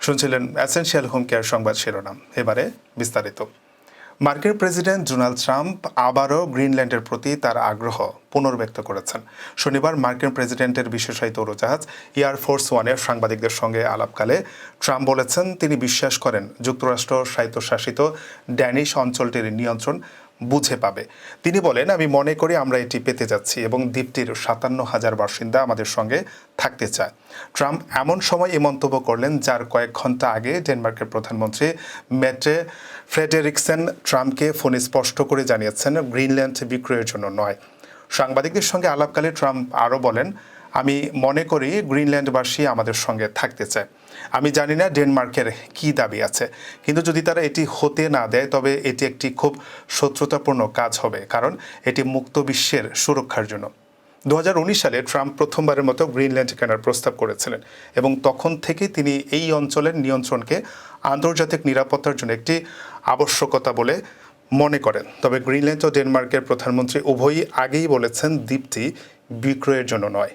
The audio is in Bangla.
শুনছিলেন এসেনশিয়াল হোম কেয়ার সংবাদ শিরোনাম। এবারে বিস্তারিত। মার্কিন প্রেসিডেন্ট ডোনাল্ড ট্রাম্প আবারও গ্রিনল্যান্ডের প্রতি তার আগ্রহ পুনর্ব্যক্ত করেছেন। শনিবার মার্কিন প্রেসিডেন্টের বিশেষায়িত উড়োজাহাজ এয়ার ফোর্স ওয়ানের সাংবাদিকদের সঙ্গে আলাপকালে ট্রাম্প বলেছেন তিনি বিশ্বাস করেন যুক্তরাষ্ট্র স্বায়ত্তশাসিত ড্যানিশ অঞ্চলটির নিয়ন্ত্রণ বুঝে পাবে। তিনি বলেন, আমি মনে করি আমরা এটি পেতে যাচ্ছি এবং দ্বীপটির 57,000 বাসিন্দা আমাদের সঙ্গে থাকতে চায়। ট্রাম্প এমন সময় এই মন্তব্য করলেন যার কয়েক ঘন্টা আগে ডেনমার্কের প্রধানমন্ত্রী মেটে ফ্রেডেরিকসেন ট্রাম্পকে ফোনে স্পষ্ট করে জানিয়েছেন গ্রিনল্যান্ড বিক্রয়ের জন্য নয়। সাংবাদিকদের সঙ্গে আলাপকালে ট্রাম্প আরও বলেন, আমি মনে করি গ্রিনল্যান্ডবাসী আমাদের সঙ্গে থাকতে চায়। আমি জানি না ডেনমার্কের কী দাবি আছে, কিন্তু যদি তারা এটি হতে না দেয় তবে এটি একটি খুব শত্রুতাপূর্ণ কাজ হবে, কারণ এটি মুক্ত বিশ্বের সুরক্ষার জন্য। 2019 সালে ট্রাম্প প্রথমবারের মতো গ্রিনল্যান্ড কেনার প্রস্তাব করেছিলেন এবং তখন থেকে তিনি এই অঞ্চলের নিয়ন্ত্রণকে আন্তর্জাতিক নিরাপত্তার জন্য একটি আবশ্যকতা বলে মনে করেন। তবে গ্রিনল্যান্ড ও ডেনমার্কের প্রধানমন্ত্রী উভয়ই আগেই বলেছেন দ্বীপটি বিক্রয়ের জন্য নয়।